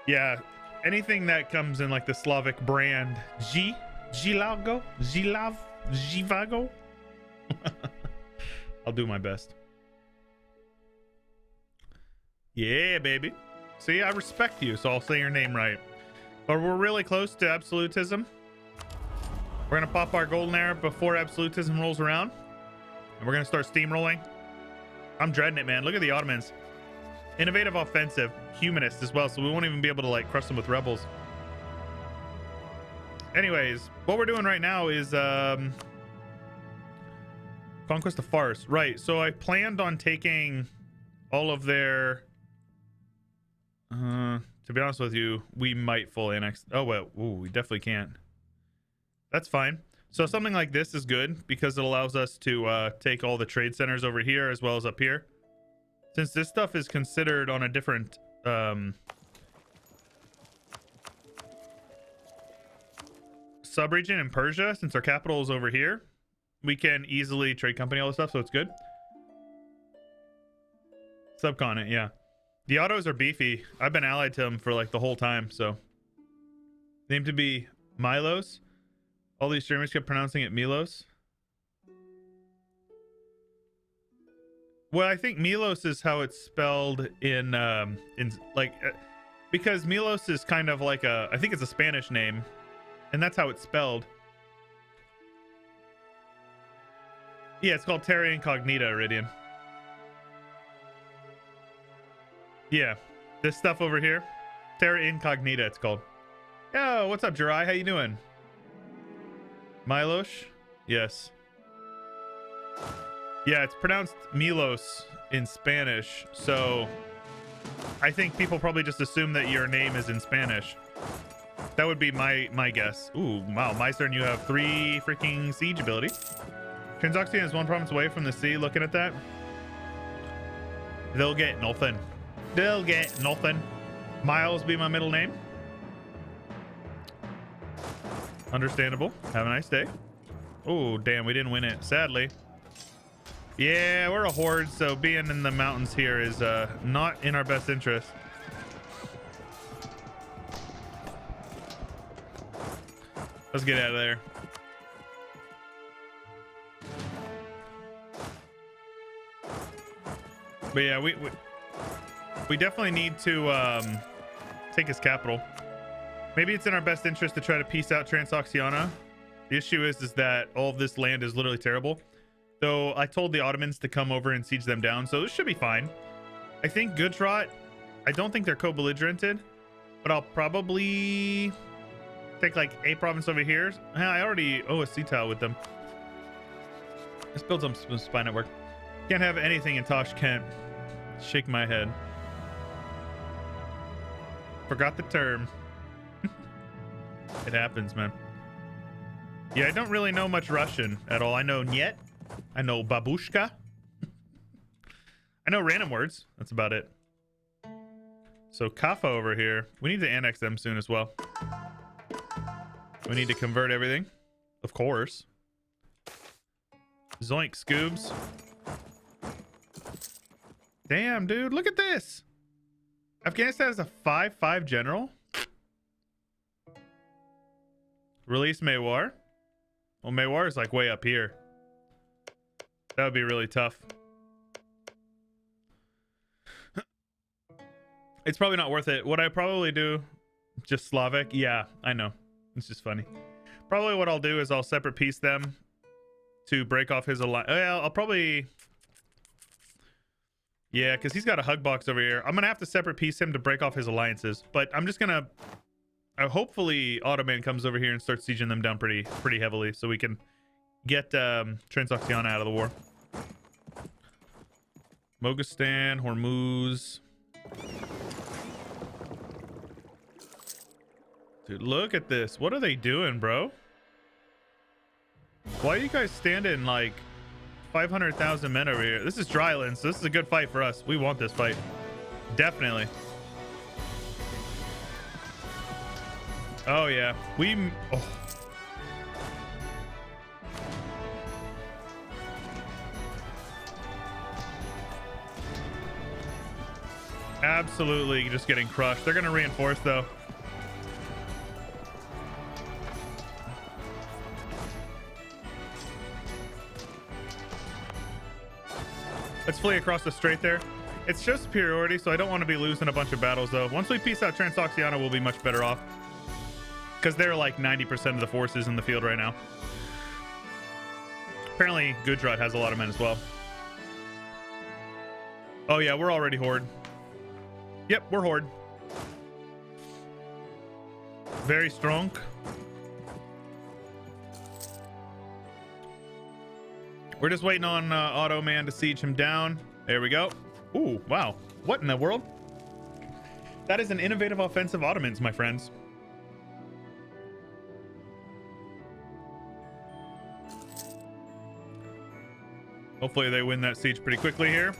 Yeah, anything that comes in like the Slavic brand Jilago, Jivago. I'll do my best. Yeah, baby. See, I respect you, so I'll say your name right. But we're really close to absolutism. We're gonna pop our golden era before absolutism rolls around, and we're gonna start steamrolling. I'm dreading it, man. Look at the Ottomans. Innovative, offensive, humanist as well, so we won't even be able to like crush them with rebels. Anyways, what we're doing right now is Conquest of Fars. Right, so I planned on taking all of their to be honest with you, we might full annex. Oh well, ooh, we definitely can't. That's fine. So something like this is good because it allows us to take all the trade centers over here as well as up here. Since this stuff is considered on a different sub-region in Persia, since our capital is over here, we can easily trade company all this stuff, so it's good. Subcontinent, yeah. The Ottos are beefy. I've been allied to them for like the whole time, so. Named to be Milos. All these streamers kept pronouncing it Milos. Well, I think Milos is how it's spelled in because Milos is kind of like I think it's a Spanish name, and that's how it's spelled. Yeah, it's called Terra Incognita, Iridian. Yeah, this stuff over here, Terra Incognita, it's called. Yo, what's up, Jirai? How you doing? Milos? Yes. Yeah, it's pronounced Milos in Spanish, so I think people probably just assume that your name is in Spanish. That would be my guess. Ooh, wow, my turn. You have 3 freaking siege ability. Transoxiana is 1 province away from the sea. Looking at that, they'll get nothing. They'll get nothing. Miles be my middle name. Understandable. Have a nice day. Oh, damn, we didn't win it, sadly. Yeah, we're a horde, so being in the mountains here is not in our best interest. Let's get out of there. But yeah, we definitely need to take his capital. Maybe it's in our best interest to try to peace out Transoxiana. The issue is that all of this land is literally terrible. So I told the Ottomans to come over and siege them down, so this should be fine. I think Gujarat, I don't think they're co-belligerented, but I'll probably take like a province over here. I already owe a sea tile with them. Let's build some spy network. Can't have anything in Tashkent. Shake my head. Forgot the term. It happens, man. Yeah, I don't really know much Russian at all. I know Nyet. I know babushka. I know random words. That's about it. So Kaffa over here. We need to annex them soon as well. We need to convert everything. Of course. Zoink, Scoobs. Damn, dude. Look at this. Afghanistan is a 5-5 general. Release Mewar. Well, Mewar is like way up here. That would be really tough. It's probably not worth it. What I probably do, just Slavic. Yeah, I know. It's just funny. Probably what I'll do is I'll separate piece them to break off his alliance. Well, I'll probably... Yeah, because he's got a hug box over here. I'm going to have to separate piece him to break off his alliances. But I'm just going to... hopefully Ottoman comes over here and starts sieging them down pretty heavily so we can get Transoxiana out of the war. Moghastan, Hormuz. Dude, look at this. What are they doing, bro? Why are you guys standing like 500,000 men over here? This is Dryland, so this is a good fight for us. We want this fight. Definitely. Oh, yeah. Absolutely just getting crushed. They're gonna reinforce though. Let's flee across the strait there. It's just superiority, so I don't want to be losing a bunch of battles though. Once we piece out Transoxiana, we'll be much better off, because they're like 90% of the forces in the field right now. Apparently Gudrot has a lot of men as well. Oh yeah, we're already Horde. Yep, we're Horde. Very strong. We're just waiting on Auto Man to siege him down. There we go. Ooh, wow. What in the world? That is an innovative offensive Ottomans, my friends. Hopefully they win that siege pretty quickly here.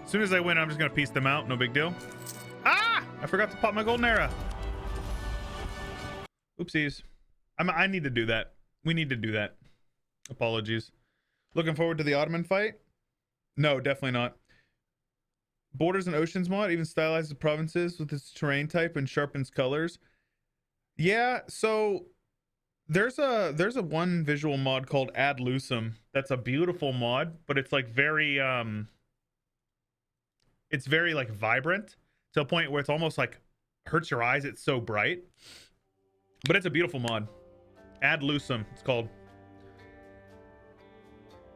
As soon as they win, I'm just going to piece them out. No big deal. Ah! I forgot to pop my golden era. Oopsies. I need to do that. We need to do that. Apologies. Looking forward to the Ottoman fight? No, definitely not. Borders and Oceans mod even stylizes the provinces with its terrain type and sharpens colors. Yeah, so there's a one visual mod called Ad Lucem. That's a beautiful mod, but it's like very like vibrant to a point where it's almost like hurts your eyes. It's so bright. But it's a beautiful mod. Ad Lucem, it's called.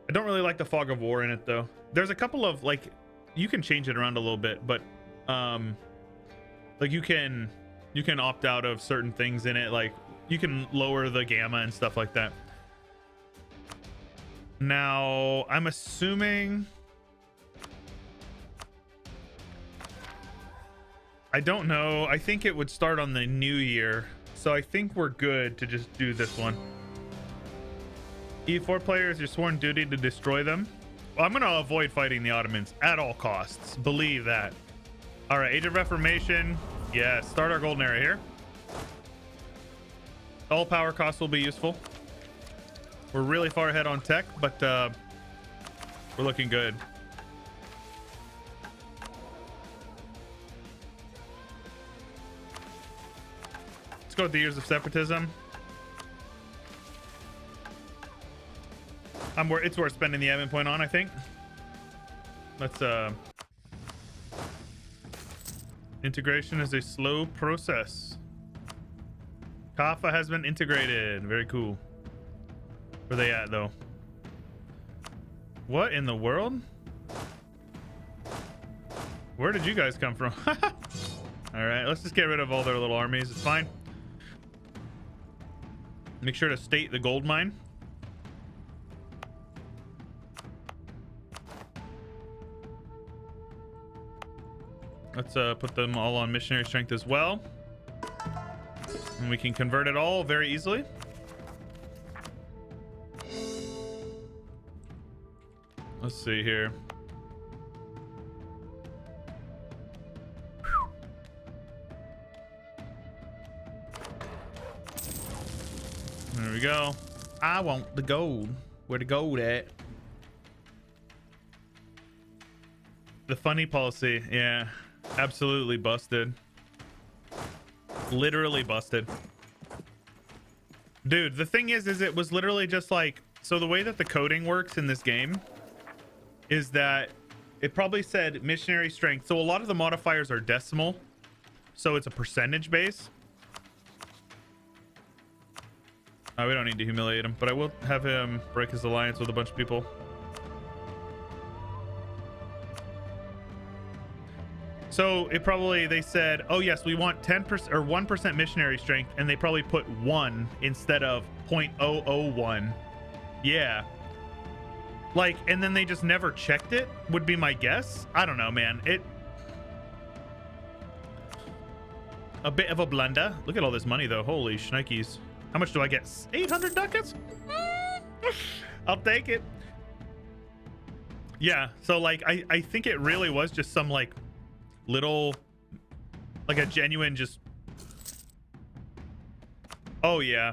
I don't really like the fog of war in it though. There's a couple of like, you can change it around a little bit, but like you can opt out of certain things in it. Like you can lower the gamma and stuff like that. Now I'm assuming, I don't know. I think it would start on the new year. So I think we're good to just do this one. EU4 players, your sworn duty to destroy them. Well, I'm going to avoid fighting the Ottomans at all costs. Believe that. All right, Age of Reformation. Yeah, start our golden era here. All power costs will be useful. We're really far ahead on tech, but we're looking good. Let's go with the Years of Separatism. It's worth spending the admin point on, I think. Let's integration is a slow process. Kaffa has been integrated. Very cool. Where they at though? What in the world? Where did you guys come from? All right, let's just get rid of all their little armies. It's fine. Make sure to state the gold mine. Let's put them all on missionary strength as well. And we can convert it all very easily. Let's see here. There we go. I want the gold. Where the gold at? The funny policy, yeah. Absolutely busted. Literally busted. Dude, the thing is it was literally just like, so the way that the coding works in this game is that it probably said missionary strength. So a lot of the modifiers are decimal. So it's a percentage base. We don't need to humiliate him, but I will have him break his alliance with a bunch of people. So it probably, they said, oh yes, we want 10% or 1% missionary strength, and they probably put 1 instead of 0.001. Yeah. Like, and then they just never checked it, would be my guess. I don't know, man. A bit of a blunder. Look at all this money though. Holy shnikes. How much do I get? 800 ducats? I'll take it. Yeah, so like I think it really was just some like little, like a genuine just, oh yeah,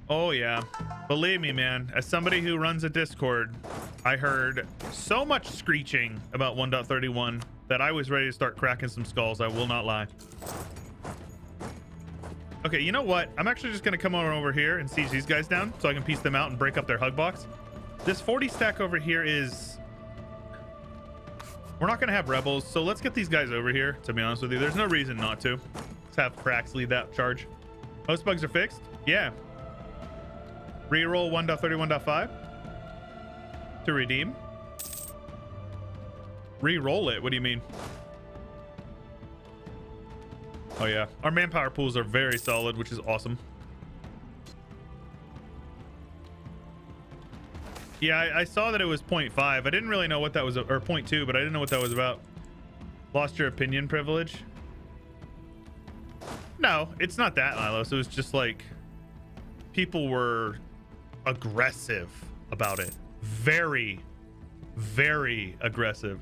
Oh yeah, believe me, man, as somebody who runs a Discord, I heard so much screeching about 1.31 that I was ready to start cracking some skulls. I will not lie. Okay, you know what, I'm actually just gonna come on over here and siege these guys down so I can piece them out and break up their hug box. This 40 stack over here is, we're not gonna have rebels, so let's get these guys over here. To be honest with you, there's no reason not to. Let's have cracks lead that charge. Most bugs are fixed. Yeah. Reroll 1.31.5 to redeem. Reroll it. What do you mean? Oh yeah, our manpower pools are very solid, which is awesome. Yeah, I saw that it was 0.5. I didn't really know what that was, or 0.2, but I didn't know what that was about. Lost your opinion privilege? No, it's not that, Milos. It was just like people were aggressive about it. Very, very aggressive.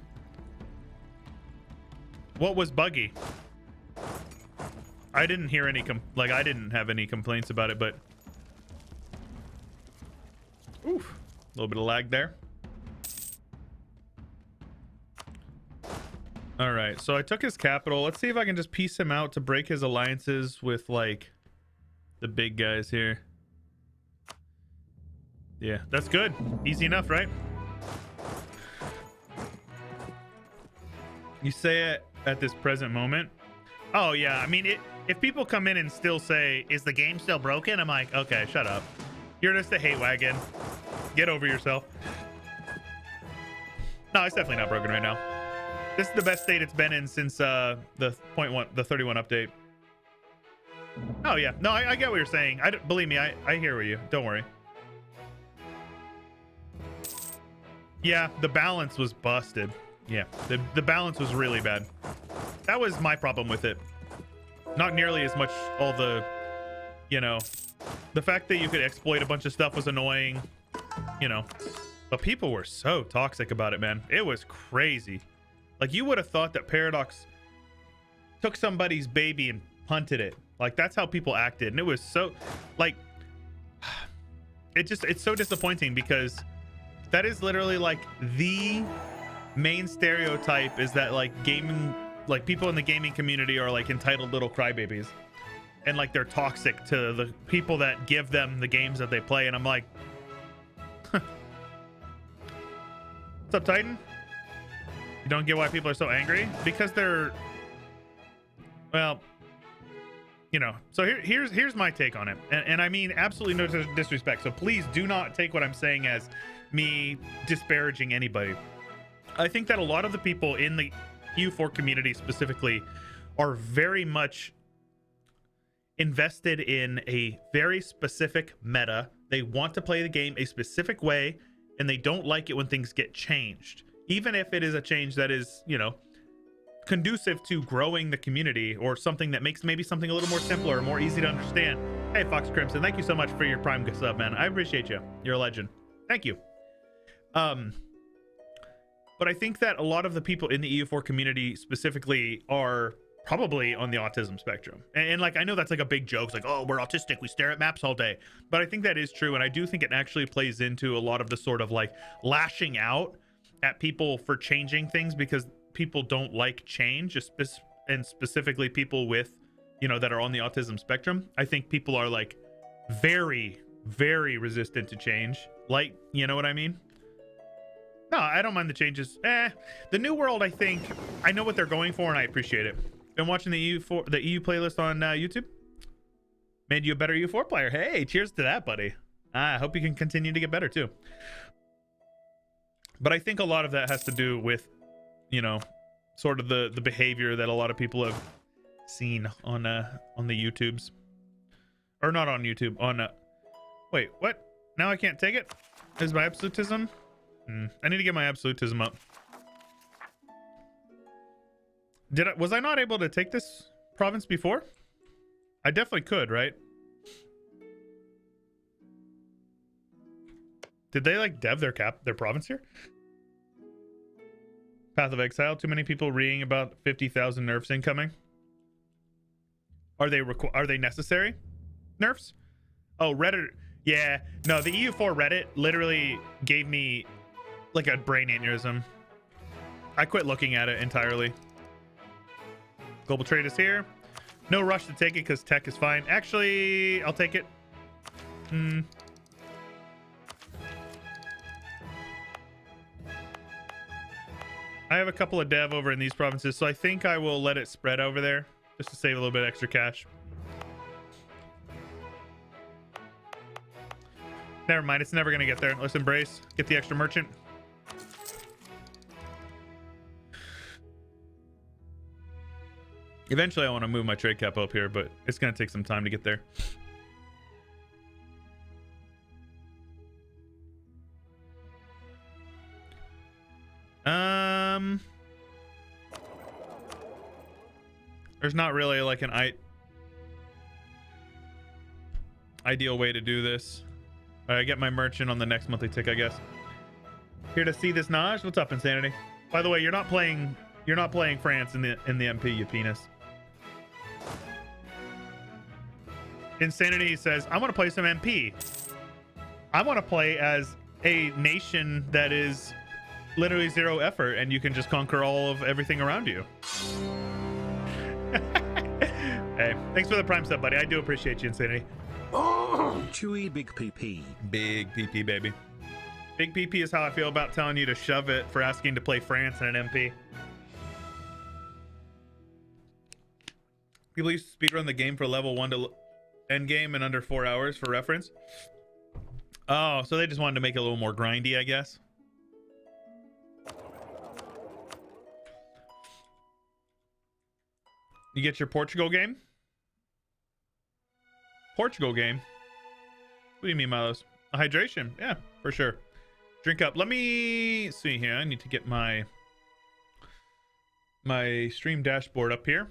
What was buggy? I didn't hear any I didn't have any complaints about it, but oof, a little bit of lag there. All right, so I took his capital. Let's see if I can just piece him out to break his alliances with like the big guys here. Yeah, that's good. Easy enough, right? You say it at this present moment. Oh yeah, I mean, if people come in and still say, is the game still broken? I'm like, okay, shut up. You're just a hate wagon. Get over yourself. No, it's definitely not broken right now. This is the best state it's been in since the 31 update. Oh yeah, no, I get what you're saying. Believe me, I hear you. Don't worry. Yeah, the balance was busted. Yeah, the balance was really bad. That was my problem with it. Not nearly as much all the, you know, the fact that you could exploit a bunch of stuff was annoying, you know, but people were so toxic about it, man. It was crazy. Like, you would have thought that Paradox took somebody's baby and punted it. Like, that's how people acted. And it was so, like, it's so disappointing because that is literally like the main stereotype is that like gaming, like people in the gaming community are like entitled little crybabies and like they're toxic to the people that give them the games that they play. And I'm like, huh. What's up, Titan? You don't get why people are so angry? Because they're, well, you know, so here's my take on it. And I mean absolutely no disrespect, so please do not take what I'm saying as me disparaging anybody. I think that a lot of the people in the EU4 community specifically are very much invested in a very specific meta. They want to play the game a specific way, and they don't like it when things get changed, even if it is a change that is, you know, conducive to growing the community or something that makes maybe something a little more simpler or more easy to understand. Hey, Fox Crimson, thank you so much for your Prime sub, man. I appreciate you. You're a legend. Thank you. But I think that a lot of the people in the EU4 community specifically are probably on the autism spectrum. And like, I know that's like a big joke. It's like, oh, we're autistic. We stare at maps all day. But I think that is true. And I do think it actually plays into a lot of the sort of like lashing out at people for changing things because people don't like change, and specifically people with, you know, that are on the autism spectrum. I think people are like very, very resistant to change. Like, you know what I mean? No, I don't mind the changes. The new world, I think, I know what they're going for and I appreciate it. Been watching the EU playlist on YouTube. Made you a better EU4 player. Hey, cheers to that, buddy. I hope you can continue to get better too. But I think a lot of that has to do with, you know, sort of the behavior that a lot of people have seen on the YouTubes, or not on YouTube, on wait, what? Now I can't take it? Is my absolutism? I need to get my absolutism up. Was I not able to take this province before? I definitely could, right? Did they like dev their province here? Path of Exile. Too many people reading about 50,000 nerfs incoming. Are they necessary nerfs? Oh, Reddit. Yeah, no, the EU4 Reddit literally gave me like a brain aneurysm. I quit looking at it entirely. Global trade is here. No rush to take it because tech is fine. Actually, I'll take it. I have a couple of dev over in these provinces, so I think I will let it spread over there just to save a little bit extra cash. Never mind, it's never going to get there. Let's embrace. Get the extra merchant. Eventually, I want to move my trade cap up here, but it's going to take some time to get there. There's not really like an ideal way to do this. I get my merchant on the next monthly tick, I guess. Here to see this Najd. What's up, Insanity? By the way, you're not playing France in the MP, you penis. Insanity says, I want to play some MP. I want to play as a nation that is literally zero effort and you can just conquer all of everything around you. Hey, thanks for the prime sub, buddy. I do appreciate you, Insanity. Oh, Chewy big PP. Big PP, baby. Big PP is how I feel about telling you to shove it for asking to play France in an MP. People used to speedrun the game for level 1 to end game in under 4 hours for reference. Oh, so they just wanted to make it a little more grindy, I guess. You get your Portugal game? Portugal game? What do you mean, Milos? A hydration? Yeah, for sure. Drink up. Let me see here. I need to get my stream dashboard up here.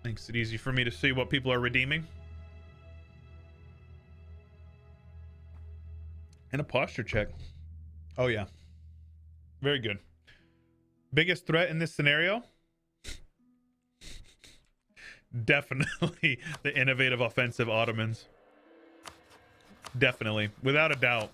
Makes it easy for me to see what people are redeeming. And a posture check. Oh, yeah. Very good. Biggest threat in this scenario? Definitely the innovative offensive Ottomans. Definitely. Without a doubt.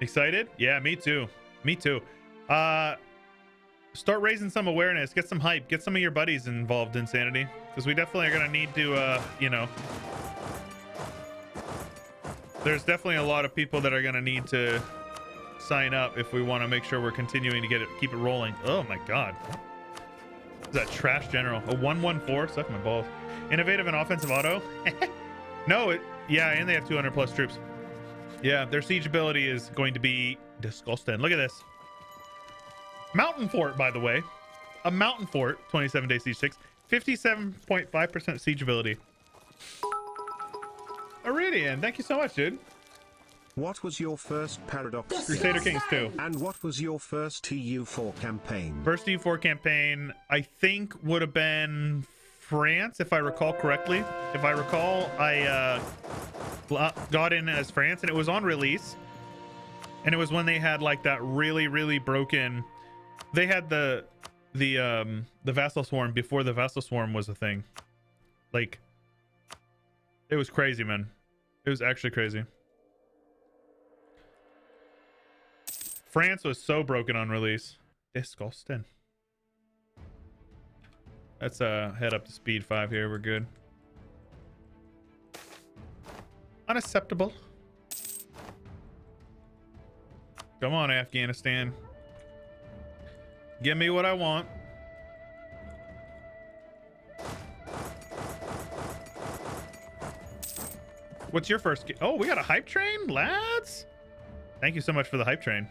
Excited? Yeah, me too. Me too. Start raising some awareness. Get some hype. Get some of your buddies involved, Insanity. Because we definitely are going to need to, you know... There's definitely a lot of people that are going to need to sign up if we want to make sure we're continuing to keep it rolling. Oh my god. Is that trash general? A 114? Suck my balls. Innovative and offensive auto? No, yeah, and they have 200 plus troops. Yeah, their siege ability is going to be disgusting. Look at this. Mountain fort, by the way. A mountain fort, 27-day siege 6. 57.5% siege ability. Iridian, thank you so much, dude. What was your first Paradox? Crusader Kings 2. And what was your first EU4 campaign? First EU4 campaign, I think, would have been France, if I recall correctly. If I recall, I got in as France, and it was on release. And it was when they had like that really, really broken. They had the Vassal Swarm before the Vassal Swarm was a thing. Like, it was crazy, man. It was actually crazy. France was so broken on release. Disgusting. Let's head up to speed 5 here. We're good. Unacceptable. Come on, Afghanistan. Give me what I want. What's your first? Oh, we got a hype train, lads. Thank you so much for the hype train.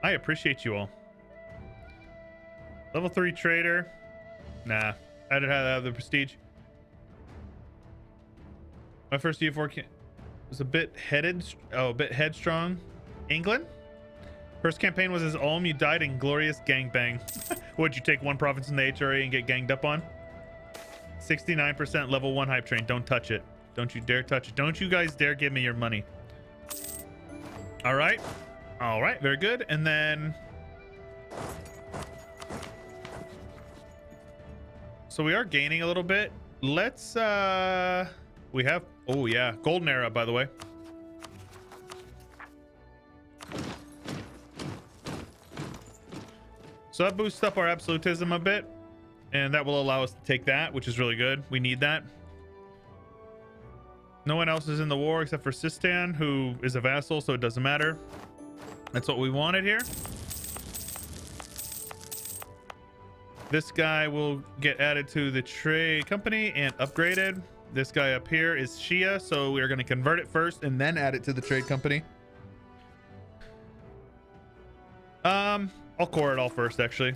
I appreciate you all. Level 3 trader. Nah, I didn't have the prestige. My first EU4 was a bit headstrong. England. First campaign was as Ulm. You died in glorious gangbang. Would you take one province in the HRA and get ganged up on? 69% level 1 hype train. Don't touch it. Don't you dare touch it. Don't you guys dare give me your money. All right. All right. Very good. And then... So we are gaining a little bit. Let's... We have Oh yeah, golden era, by the way. So that boosts up our absolutism a bit, and that will allow us to take that, which is really good. We need that. No one else is in the war except for Sistan, who is a vassal, so it doesn't matter. That's what we wanted here. This guy will get added to the trade company and upgraded. This guy up here is Shia, so we're going to convert it first and then add it to the trade company. I'll core it all first, actually.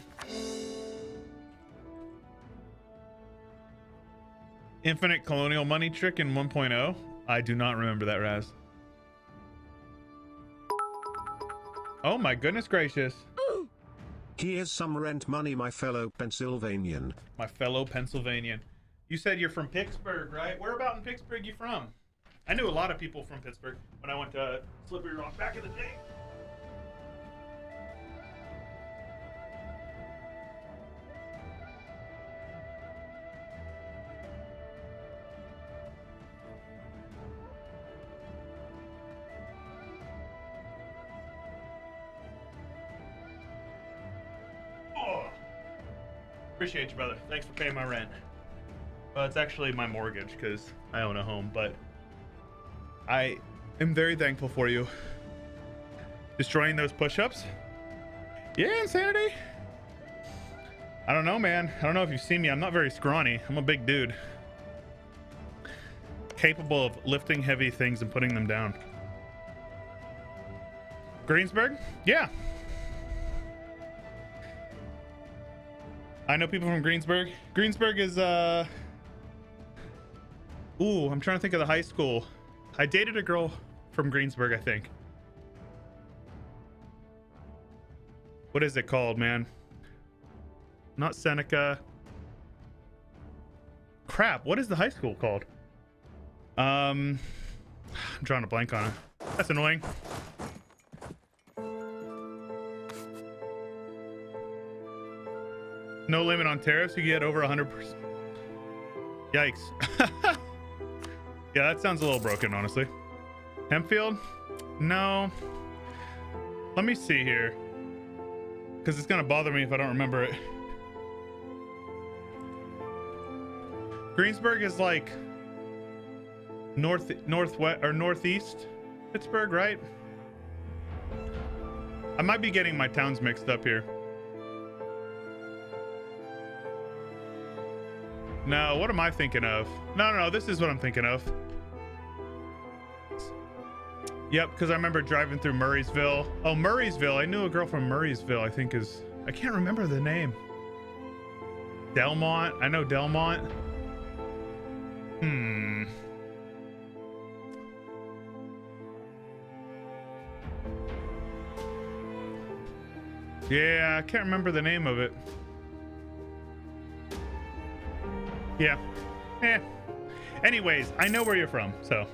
Infinite colonial money trick in 1.0. I do not remember that, Raz. Oh my goodness gracious. Here's some rent money, my fellow Pennsylvanian. My fellow Pennsylvanian. You said you're from Pittsburgh, right? Where about in Pittsburgh you from? I knew a lot of people from Pittsburgh when I went to Slippery Rock back in the day. Appreciate you, brother. Thanks for paying my rent. Well, it's actually my mortgage because I own a home, but I am very thankful for you. Destroying those push-ups? Yeah, Insanity. I don't know, man. I don't know if you've seen me. I'm not very scrawny. I'm a big dude. Capable of lifting heavy things and putting them down. Greensburg? Yeah. I know people from Greensburg. Greensburg is, ooh, I'm trying to think of the high school. I dated a girl from Greensburg, I think. What is it called, man? Not Seneca. Crap, what is the high school called? I'm drawing a blank on it. That's annoying. No limit on tariffs, you get over 100%. Yikes. Yeah, that sounds a little broken, honestly. Hempfield? No. Let me see here. Because it's going to bother me if I don't remember it. Greensburg is like northwest or northeast Pittsburgh, right? I might be getting my towns mixed up here. No, what am I thinking of? No, this is what I'm thinking of. Yep, because I remember driving through Murraysville. Oh, Murraysville. I knew a girl from Murraysville, I think is... I can't remember the name. Delmont. I know Delmont. Yeah, I can't remember the name of it. Yeah. Anyways, I know where you're from, so.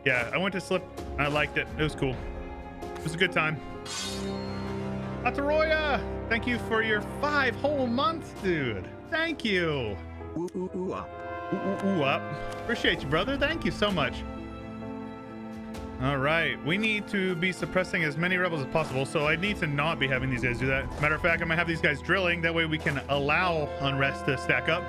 Yeah, I went to Slip. I liked it. It was cool. It was a good time. Ataroya, thank you for your 5 whole months, dude. Thank you. Ooh, up. Ooh, up. Appreciate you, brother. Thank you so much. All right, we need to be suppressing as many rebels as possible, so I need to not be having these guys do that. Matter of fact, I'm gonna have these guys drilling. That way we can allow unrest to stack up.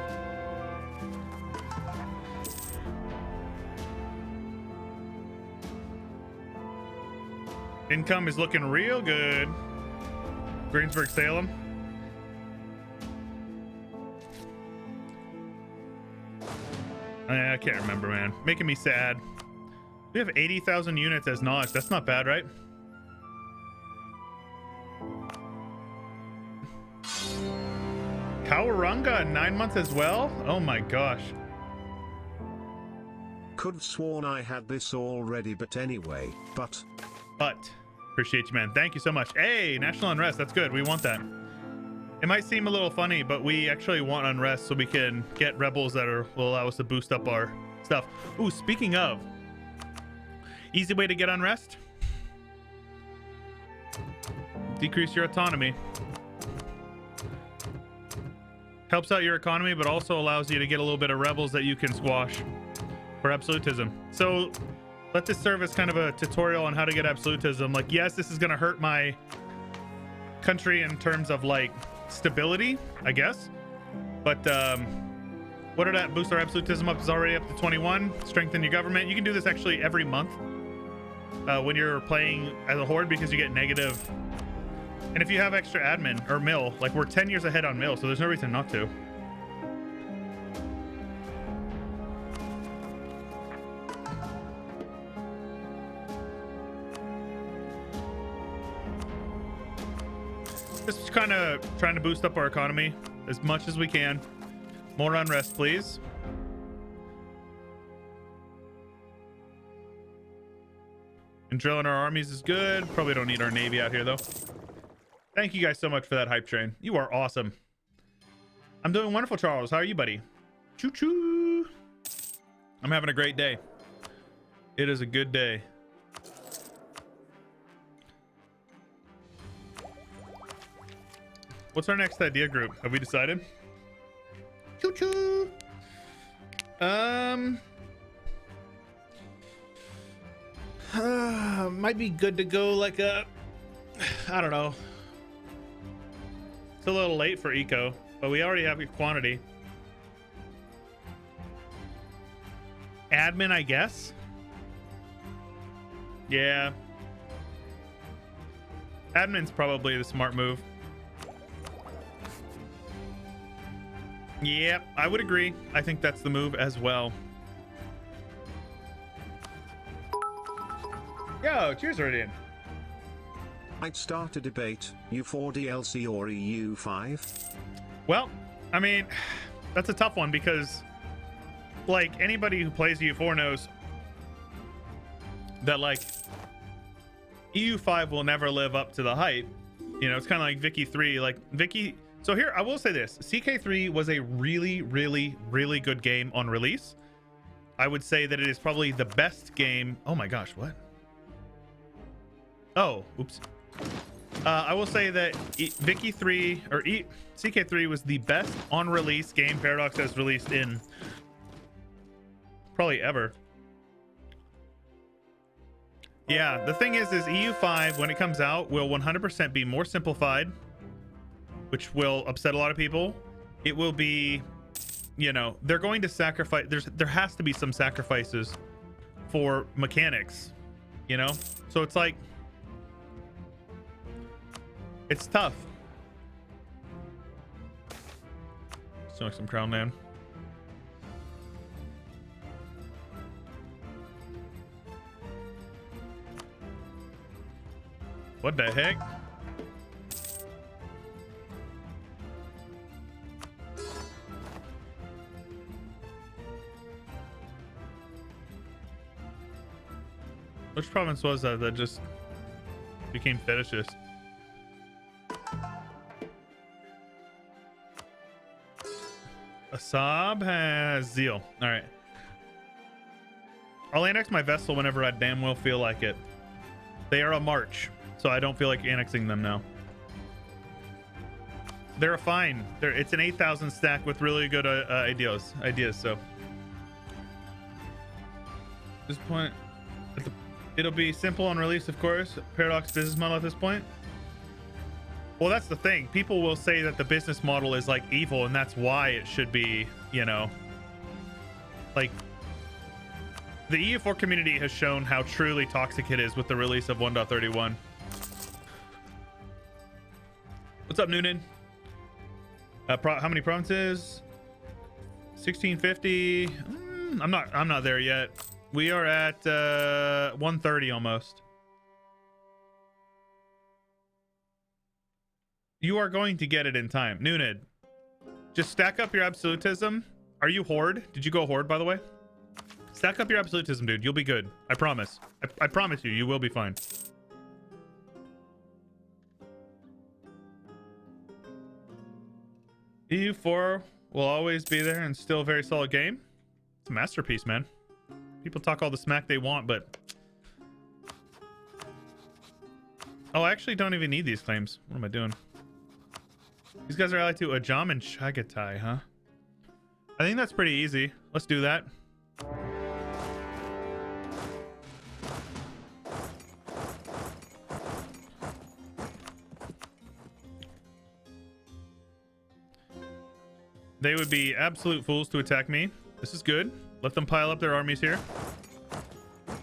Income is looking real good. Greensburg, Salem. I can't remember, man. Making me sad. We have 80,000 units as Najd. That's not bad, right? Kawarunga, 9 months as well? Oh my gosh. Could've sworn I had this already, but anyway, but... Appreciate you, man. Thank you so much. Hey, national unrest. That's good. We want that. It might seem a little funny, but we actually want unrest so we can get rebels that will allow us to boost up our stuff. Ooh, speaking of... Easy way to get unrest. Decrease your autonomy. Helps out your economy, but also allows you to get a little bit of rebels that you can squash. for absolutism. So let this serve as kind of a tutorial on how to get absolutism. Like, yes, this is going to hurt my country in terms of like stability, I guess. But what did that boost our absolutism up? Is already up to 21. Strengthen your government. You can do this actually every month when you're playing as a horde, because you get negative. And if you have extra admin or mill, like we're 10 years ahead on mill, so there's no reason not to. Just kind of trying to boost up our economy as much as we can. More unrest, please. And drilling our armies is good. Probably don't need our navy out here though. Thank you guys so much for that hype train. You are awesome. I'm doing wonderful, Charles. How are you, buddy? Choo choo. I'm having a great day. It is a good day. What's our next idea group? Have we decided? Choo choo. Might be good to go like a, I don't know. It's a little late for eco, but we already have a quantity. Admin, I guess. Yeah. Admin's probably the smart move. Yeah, I would agree. I think that's the move as well. Yo, cheers, Radiant. I'd start a debate, EU4 DLC or EU5. Well, I mean, that's a tough one because, like, anybody who plays EU4 knows that, like, EU5 will never live up to the hype. You know, it's kind of like Vicky 3. Like, Vicky... So here, I will say this. CK3 was a really, really, really good game on release. I would say that it is probably the best game... Oh my gosh, what? Oh, oops. I will say that Vicky 3 or CK3 was the best on release game Paradox has released in probably ever. Yeah, the thing is EU5 when it comes out will 100% be more simplified, which will upset a lot of people. It will be, you know, they're going to sacrifice. There has to be some sacrifices for mechanics, you know. So it's like. It's tough. Smoke some Crown Man. What the heck? Which province was that just became fetishist? Asab has zeal. All right. I'll annex my vessel whenever I damn well feel like it. They are a march, so I don't feel like annexing them now. They're a fine. It's an 8,000 stack with really good ideas. So at this point, it'll be simple on release, of course. Paradox business model at this point. Well, that's the thing. People will say that the business model is like evil, and that's why it should be, you know, like the EU4 community has shown how truly toxic it is with the release of 1.31. What's up, Noonan? How many provinces? 1650. I'm not there yet. We are at 130 almost. You are going to get it in time. Noonid, just stack up your absolutism. Are you horde? Did you go horde, by the way? Stack up your absolutism, dude. You'll be good. I promise. I promise you, you will be fine. EU4 will always be there and still a very solid game. It's a masterpiece, man. People talk all the smack they want, but... Oh, I actually don't even need these claims. What am I doing? These guys are allied to Ajam and Chagatai, huh? I think that's pretty easy. Let's do that. They would be absolute fools to attack me. This is good. Let them pile up their armies here.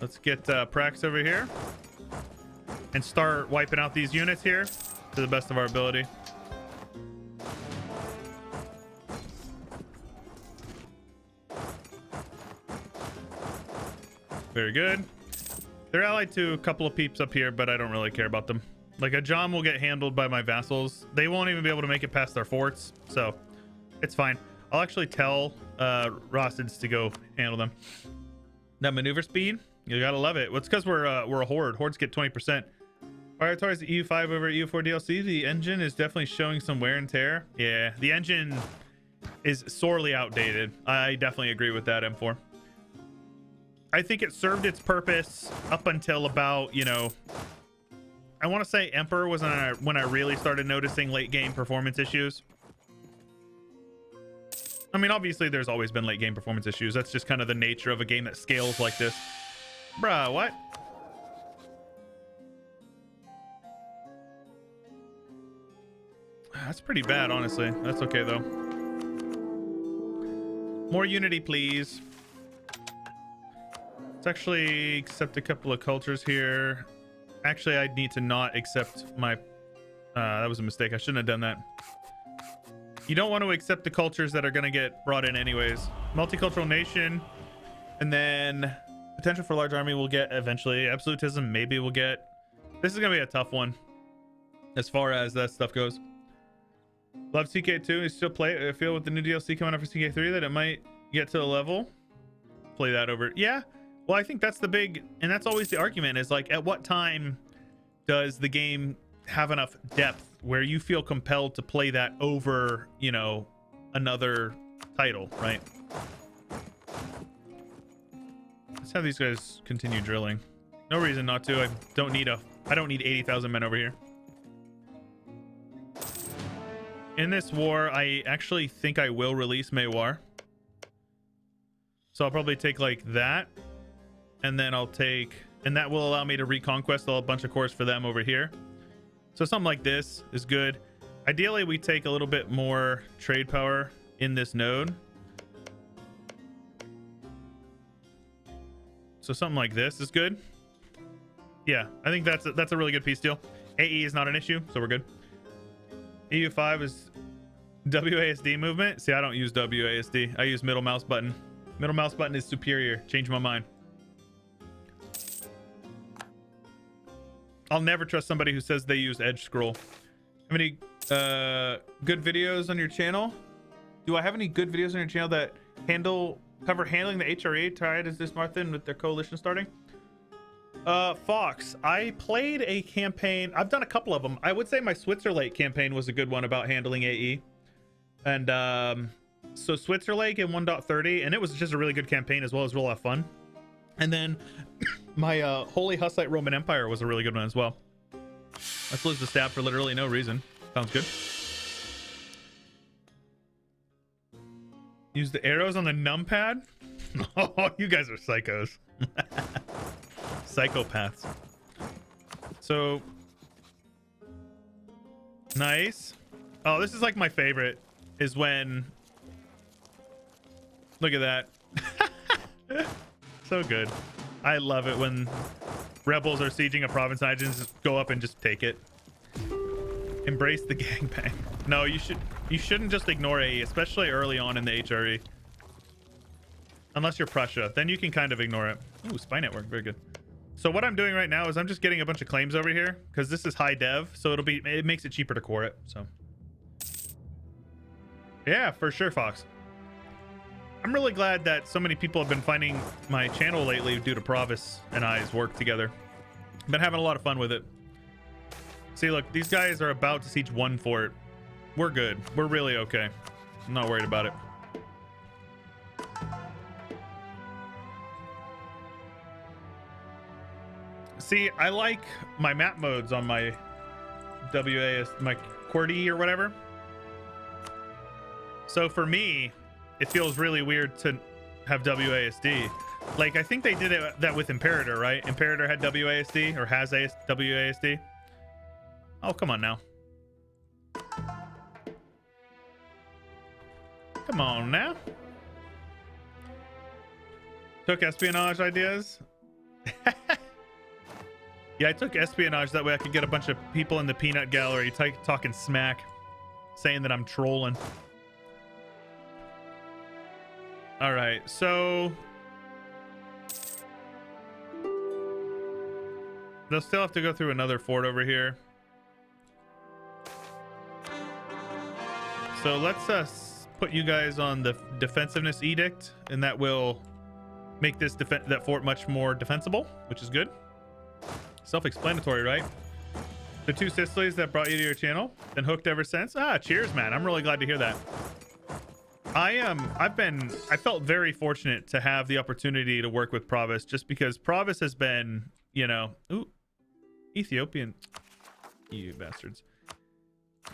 Let's get Prax over here and start wiping out these units here to the best of our ability. Very good. They're allied to a couple of peeps up here, but I don't really care about them. Like a Ajam will get handled by my vassals. They won't even be able to make it past their forts, so it's fine. I'll actually tell Rossids to go handle them. That maneuver speed, you gotta love it. Well, it's because we're a horde. Hordes get 20%. Prioritize the EU5 over EU4 DLC. The engine is definitely showing some wear and tear. Yeah, the engine is sorely outdated. I definitely agree with that, M4. I think it served its purpose up until about, you know, I want to say Emperor was when I really started noticing late game performance issues. I mean, obviously there's always been late game performance issues. That's just kind of the nature of a game that scales like this. Bruh, what? That's pretty bad, honestly. That's okay, though. More unity, please. Let's actually accept a couple of cultures here. Actually, I need to not accept my... that was a mistake. I shouldn't have done that. You don't want to accept the cultures that are going to get brought in anyways. Multicultural nation. And then potential for large army we'll get eventually. Absolutism, maybe we'll get. This is going to be a tough one as far as that stuff goes. Love CK2. You still play. I feel with the new DLC coming up for CK3 that it might get to a level. Play that over. Yeah. Well, I think that's the big, and that's always the argument, is like, at what time does the game have enough depth where you feel compelled to play that over, you know, another title, right? Let's have these guys continue drilling. No reason not to. I don't need 80,000 men over here. In this war, I actually think I will release Mewar. So I'll probably take like that. And then I'll take, and that will allow me to reconquest a bunch of cores for them over here. So something like this is good. Ideally, we take a little bit more trade power in this node. So something like this is good. Yeah, I think that's a really good peace deal. AE is not an issue, so we're good. EU5 is WASD movement. See, I don't use WASD. I use middle mouse button. Middle mouse button is superior. Change my mind. I'll never trust somebody who says they use edge scroll. Have any good videos on your channel? Do I have any good videos on your channel that cover handling the HRE tied as this Marthin with their coalition starting? Fox, I played a campaign. I've done a couple of them. I would say my Switzerlake campaign was a good one about handling AE. And so Switzerlake in 1.30, and it was just a really good campaign as well as a lot of fun. And then my Holy Hussite Roman Empire was a really good one as well. Let's lose the stab for literally no reason. Sounds good. Use the arrows on the numpad. Oh, you guys are psychos. Psychopaths. So nice. Oh, this is like my favorite, is when, look at that. So good. I love it when rebels are sieging a province and I just go up and just take it. Embrace the gangbang. No, you shouldn't just ignore AE, especially early on in the HRE. Unless you're Prussia, then you can kind of ignore it. Ooh, spy network, very good. So what I'm doing right now is I'm just getting a bunch of claims over here because this is high dev, so it makes it cheaper to core it. So yeah, for sure, Fox. I'm really glad that so many people have been finding my channel lately due to Provis and I's work together. Been having a lot of fun with it. See, look, these guys are about to siege one fort. We're good. We're really okay. I'm not worried about it. See, I like my map modes on my WAS, my QWERTY or whatever. So for me, it feels really weird to have WASD. Like, I think they did that with Imperator, right? Imperator had WASD or has WASD. Oh, come on now. Come on now. Took espionage ideas. Yeah, I took espionage that way I could get a bunch of people in the peanut gallery talking smack, saying that I'm trolling. All right, so they'll still have to go through another fort over here. So let's put you guys on the defensiveness edict, and that will make this that fort much more defensible, which is good. Self-explanatory, right? The two Sicilies that brought you to your channel, been hooked ever since. Ah, cheers, man. I'm really glad to hear that. I felt very fortunate to have the opportunity to work with Provis, just because Provis has been, you know, ooh, Ethiopian, you bastards.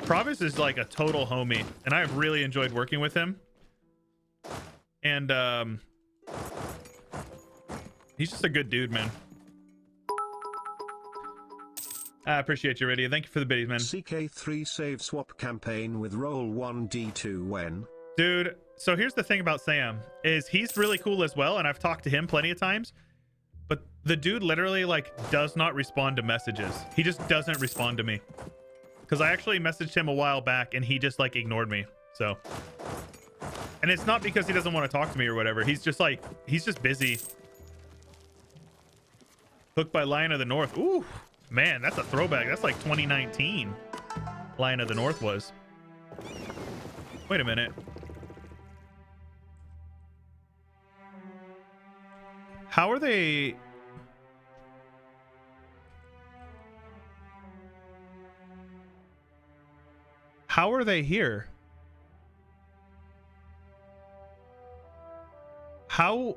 Provis is like a total homie, and I've really enjoyed working with him. And he's just a good dude, man. I appreciate you, Radio. Thank you for the biddies, man. CK3 save swap campaign with roll 1d2 when. Dude, so here's the thing about Sam, is he's really cool as well, and I've talked to him plenty of times, but the dude literally like does not respond to messages. He just doesn't respond to me. Because I actually messaged him a while back and he just like ignored me. So, and it's not because he doesn't want to talk to me or whatever. He's just like, he's just busy. Hooked by Lion of the North. Ooh, man, that's a throwback. That's like 2019. Lion of the North was. Wait a minute. How are they? How are they here? How,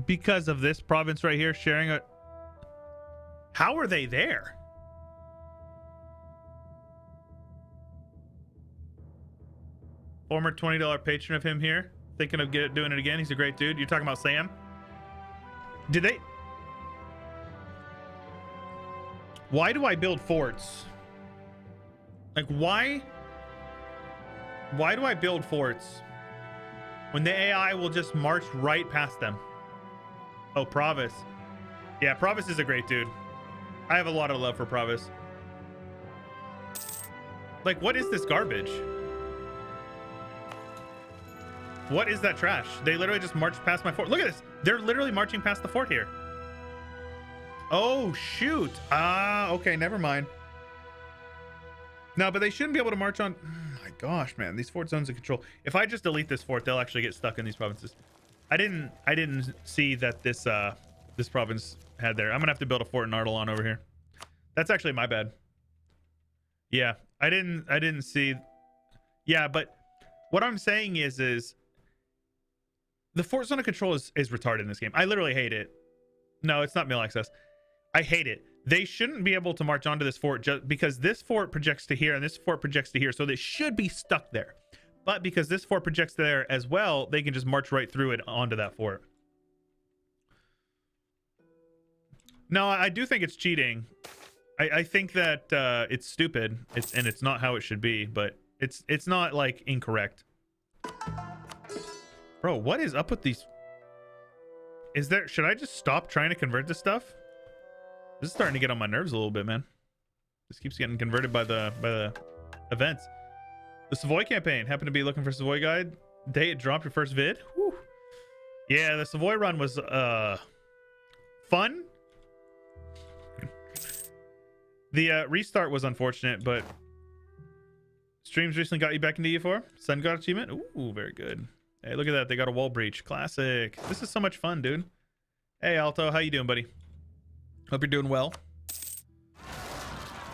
because of this province right here sharing a, how are they there? Former $20 patron of him here, thinking of doing it again. He's a great dude. You're talking about Sam? Did they? Why do I build forts? Like, why do I build forts when the AI will just march right past them? Oh, Provis. Yeah, Provis is a great dude. I have a lot of love for Provis. Like, what is this garbage? What is that trash? They literally just marched past my fort. Look at this. They're literally marching past the fort here. Oh, shoot. Ah, okay, never mind. No, but they shouldn't be able to march on. Oh my gosh, man, these fort zones of control. If I just delete this fort, they'll actually get stuck in these provinces. I didn't see that this this province had there. I'm gonna have to build a fort in Ardalan over here. That's actually my bad. Yeah, I didn't see. Yeah, but what I'm saying is the fort zone of control is retarded in this game. I literally hate it. No, it's not meal access. I hate it. They shouldn't be able to march onto this fort just because this fort projects to here and this fort projects to here. So they should be stuck there. But because this fort projects there as well, they can just march right through it onto that fort. No, I do think it's cheating. I think that it's stupid. It's not how it should be, but it's not like incorrect. Bro, what is up with these? Should I just stop trying to convert this stuff? This is starting to get on my nerves a little bit, man. This keeps getting converted by the events. The Savoy campaign. Happen to be looking for Savoy guide. Day it dropped your first vid. Whew. Yeah, the Savoy run was fun. The restart was unfortunate, but streams recently got you back into EU4. Sun God Achievement. Ooh, very good. Hey, look at that. They got a wall breach. Classic. This is so much fun, dude. Hey, Alto. How you doing, buddy? Hope you're doing well.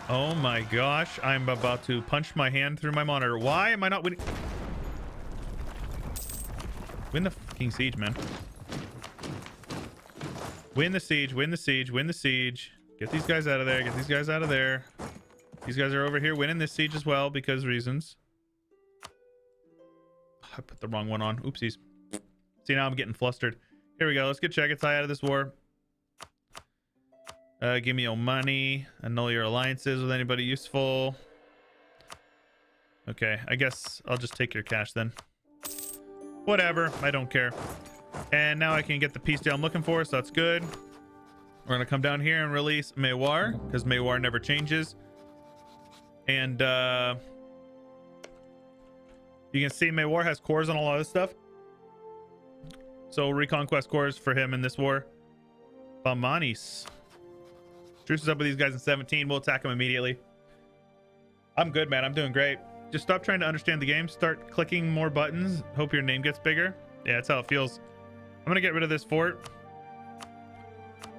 Oh my gosh. I'm about to punch my hand through my monitor. Why am I not winning? Win the fucking siege, man. Win the siege. Win the siege. Win the siege. Get these guys out of there. Get these guys out of there. These guys are over here winning this siege as well because reasons. I put the wrong one on. Oopsies. See, now I'm getting flustered. Here we go. Let's get Chagatai out of this war. Give me your money. Annul your alliances with anybody useful. Okay, I guess I'll just take your cash then. Whatever, I don't care. And now I can get the peace deal I'm looking for, so that's good. We're gonna come down here and release Mewar, because Mewar never changes. And you can see Mewar has cores on a lot of this stuff. So reconquest cores for him in this war. Bamanis. Truce is up with these guys in 17. We'll attack them immediately. I'm good, man. I'm doing great. Just stop trying to understand the game. Start clicking more buttons. Hope your name gets bigger. Yeah, that's how it feels. I'm gonna get rid of this fort.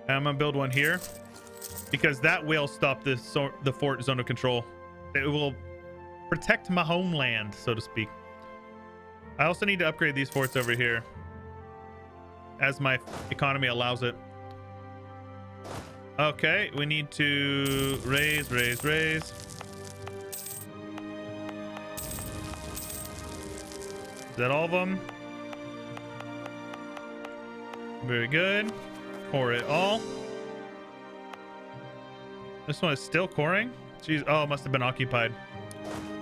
And I'm gonna build one here, because that will stop the fort zone of control. It will protect my homeland, so to speak. I also need to upgrade these forts over here, as my economy allows it. Okay, we need to raise. Is that all of them? Very good. Core it all. This one is still coring? Jeez. Oh, it must have been occupied.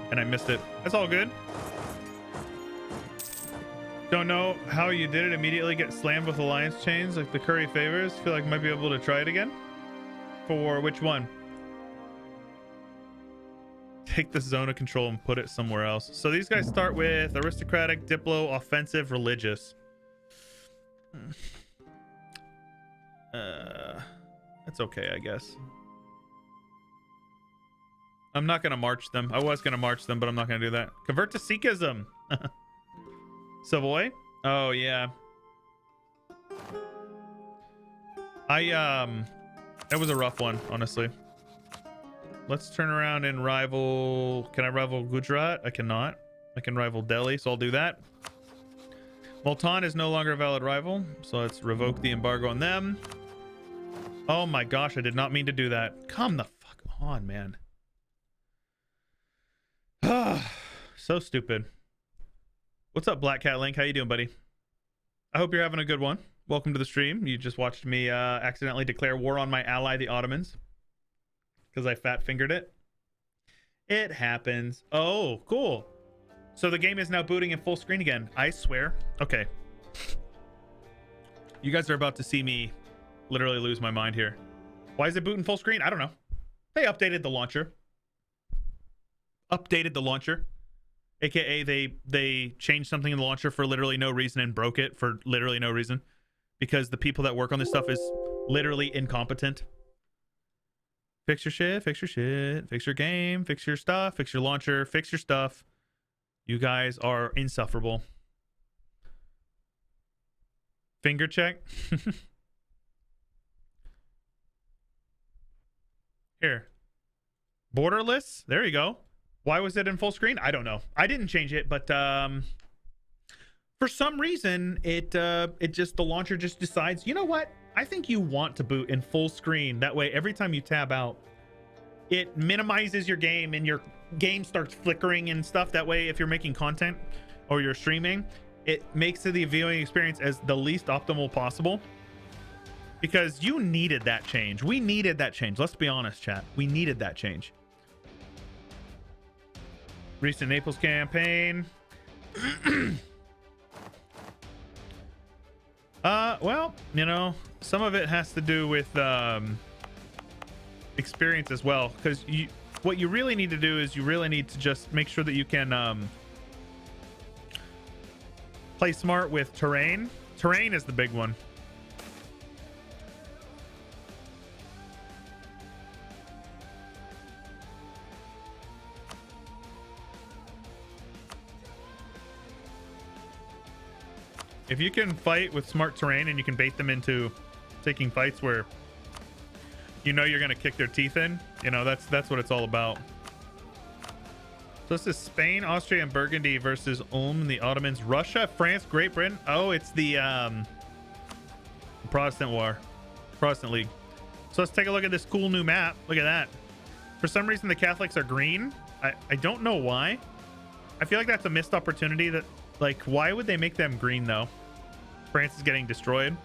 And I missed it. That's all good. Don't know how you did it. Immediately get slammed with alliance chains like the Curry favors. Feel like I might be able to try it again. For which one? Take the zone of control and put it somewhere else. So these guys start with aristocratic, diplo, offensive, religious. That's okay, I guess. I'm not gonna march them. I was gonna march them, but I'm not gonna do that. Convert to Sikhism. Savoy? Oh yeah. That was a rough one, honestly. Let's turn around and rival. Can I rival Gujarat? I cannot. I can rival Delhi, so I'll do that. Multan is no longer a valid rival, so let's revoke the embargo on them. Oh my gosh, I did not mean to do that. Come the fuck on, man. So stupid. What's up, Black Cat Link? How you doing, buddy? I hope you're having a good one. Welcome to the stream. You just watched me accidentally declare war on my ally, the Ottomans, because I fat fingered it. It happens. Oh, cool. So the game is now booting in full screen again. I swear. Okay. You guys are about to see me literally lose my mind here. Why is it booting full screen? I don't know. They updated the launcher. AKA they changed something in the launcher for literally no reason and broke it for literally no reason, because the people that work on this stuff is literally incompetent. Fix your shit, fix your game, fix your stuff, fix your launcher, fix your stuff. You guys are insufferable. Finger check. Here. Borderless. There you go. Why was it in full screen? I don't know. I didn't change it, but for some reason the launcher just decides, you know what? I think you want to boot in full screen. That way, every time you tab out, it minimizes your game and your game starts flickering and stuff. That way, if you're making content or you're streaming, it makes the viewing experience as the least optimal possible. Because you needed that change. We needed that change. Let's be honest, chat. We needed that change. Recent Naples campaign. Well, you know, some of it has to do with experience as well, because what you really need to do is you really need to just make sure that you can play smart with terrain. Terrain is the big one. If you can fight with smart terrain and you can bait them into taking fights where you know you're going to kick their teeth in, you know, that's what it's all about. So this is Spain, Austria, and Burgundy versus Ulm, the Ottomans, Russia, France, Great Britain. Oh, it's the Protestant War, Protestant League. So let's take a look at this cool new map. Look at that. For some reason, the Catholics are green. I don't know why. I feel like that's a missed opportunity. That, like, why would they make them green though? France is getting destroyed.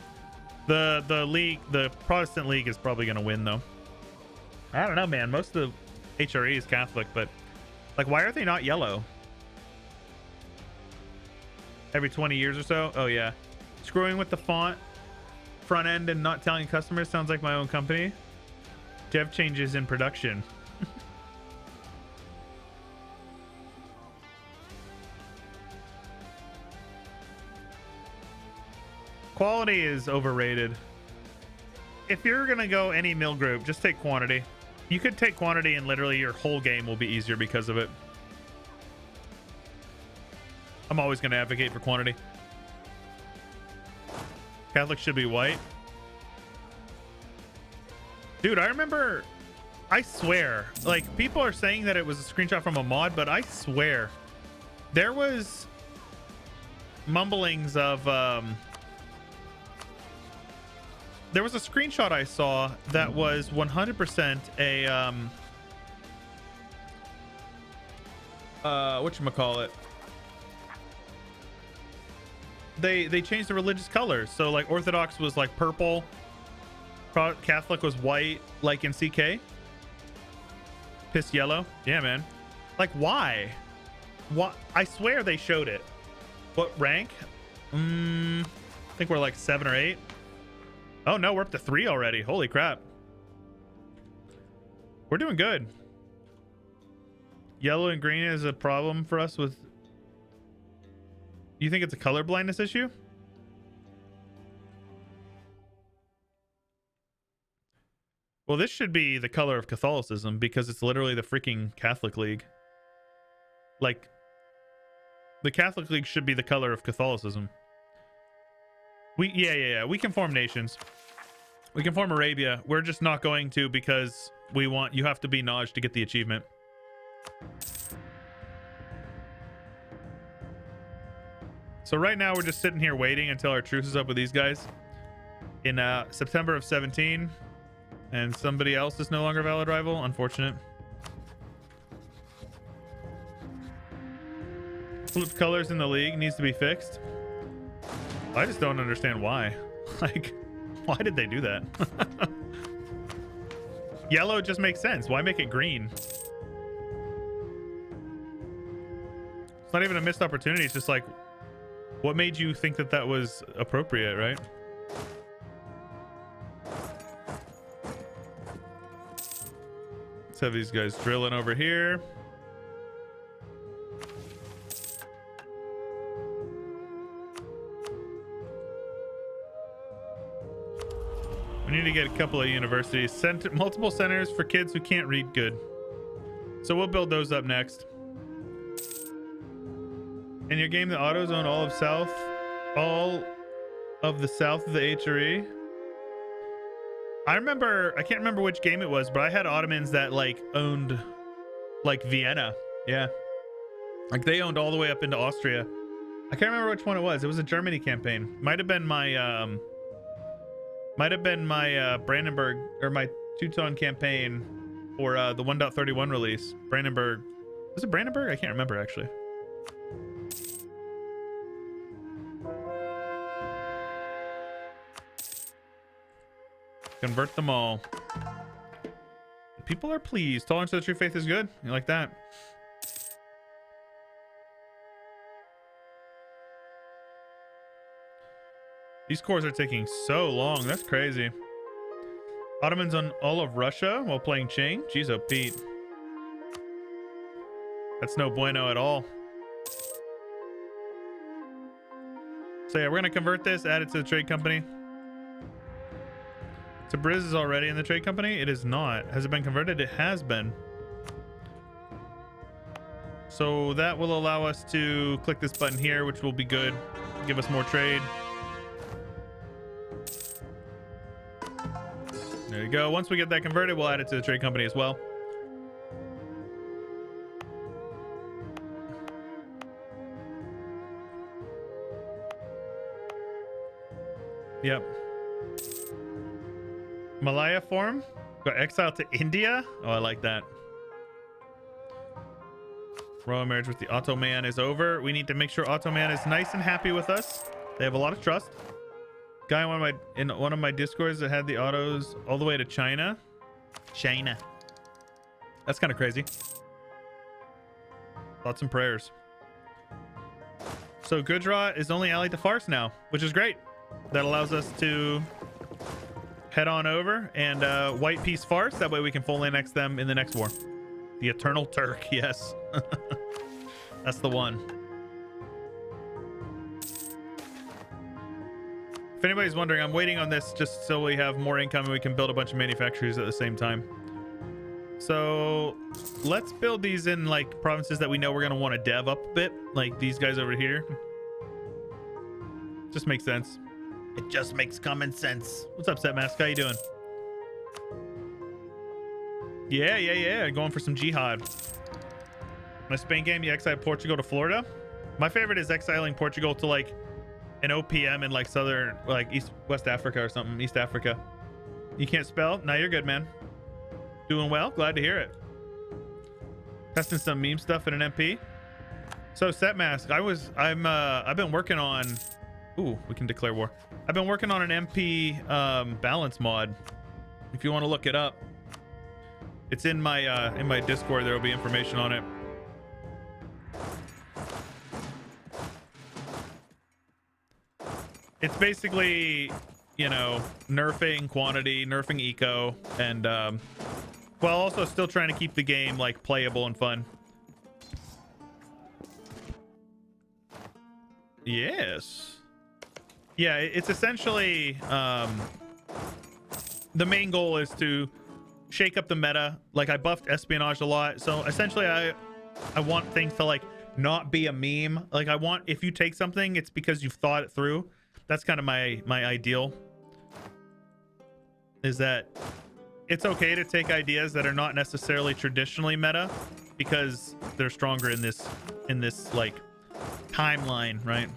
The league, the Protestant League, is probably going to win though. I don't know, man. Most of the HRE is Catholic, but like, why are they not yellow? every 20 years or so. Oh yeah, screwing with the font front end and not telling customers sounds like my own company. Dev changes in production. Quality is overrated. If you're gonna go any mill group, just take quantity. You could take quantity and literally your whole game will be easier because of it. I'm always gonna advocate for quantity. Catholic should be white. Dude, I remember, I swear, like, people are saying that it was a screenshot from a mod, but I swear there was mumblings of there was a screenshot I saw that was 100% a whatchamacallit. They changed the religious colors. So like Orthodox was like purple, Catholic was white, like in CK. Piss yellow. Yeah, man. Like, why? What? I swear they showed it. What rank? I think we're like 7 or 8. Oh no, we're up to 3 already. Holy crap. We're doing good. Yellow and green is a problem for us with... You think it's a color blindness issue? Well, this should be the color of Catholicism because it's literally the freaking Catholic League. Like, the Catholic League should be the color of Catholicism. Yeah. We can form nations. We can form Arabia. We're just not going to because we want... You have to be Najd to get the achievement. So right now we're just sitting here waiting until our truce is up with these guys in September of 17, and somebody else is no longer a valid rival. Unfortunate. Flipped colors in the league needs to be fixed. I just don't understand why. Like, why did they do that? Yellow just makes sense. Why make it green? It's not even a missed opportunity. It's just like, what made you think that that was appropriate, right? Let's have these guys drilling over here. We need to get a couple of universities, multiple centers for kids who can't read good. So we'll build those up next. In your game, the autos own all of the south of the HRE. I can't remember which game it was, but I had Ottomans that like owned like Vienna. Yeah. Like they owned all the way up into Austria. I can't remember which one it was. It was a Germany campaign. Might have been my Brandenburg or my Teuton campaign for the 1.31 release. Brandenburg. Was it Brandenburg? I can't remember actually. Convert them all. People are pleased. Tolerance to the true faith is good. You like that? These cores are taking so long. That's crazy. Ottomans on all of Russia while playing Chain. Jeez, oh Pete. That's no bueno at all. So yeah, we're gonna convert this, add it to the trade company. Tabriz is already in the trade company. It is not. Has it been converted? It has been. So that will allow us to click this button here, which will be good. Give us more trade. There you go. Once we get that converted, we'll add it to the trade company as well. Yep. Malaya form got exiled to India. Oh, I like that. Royal marriage with the Ottoman is over. We need to make sure Ottoman is nice and happy with us. They have a lot of trust. Guy in one of my discords that had the autos all the way to China. That's kind of crazy. Thoughts and prayers. So Gujarat is only allied to Fars now, which is great. That allows us to head on over and white peace Fars. That way we can fully annex them in the next war. The Eternal Turk, yes. That's the one. If anybody's wondering, I'm waiting on this just so we have more income and we can build a bunch of manufacturers at the same time. So let's build these in like provinces that we know we're going to want to dev up a bit, like these guys over here. Just makes sense. It just makes common sense. What's up, Setmask? How you doing? Yeah. Going for some Jihad. My Spain game, you exiled Portugal to Florida. My favorite is exiling Portugal to like an OPM in like southern, like West Africa or something, East Africa. You can't spell? No, you're good, man. Doing well. Glad to hear it. Testing some meme stuff in an MP. So Setmask, I've been working on. Ooh, we can declare war. I've been working on an MP balance mod. If you want to look it up, it's in my Discord. There will be information on it. It's basically, you know, nerfing quantity, nerfing eco, and while also still trying to keep the game like playable and fun. Yes. Yeah, it's essentially the main goal is to shake up the meta. Like I buffed espionage a lot, so essentially I want things to like not be a meme. Like I want, if you take something, it's because you've thought it through. That's kind of my ideal, is that it's okay to take ideas that are not necessarily traditionally meta because they're stronger in this like timeline, right?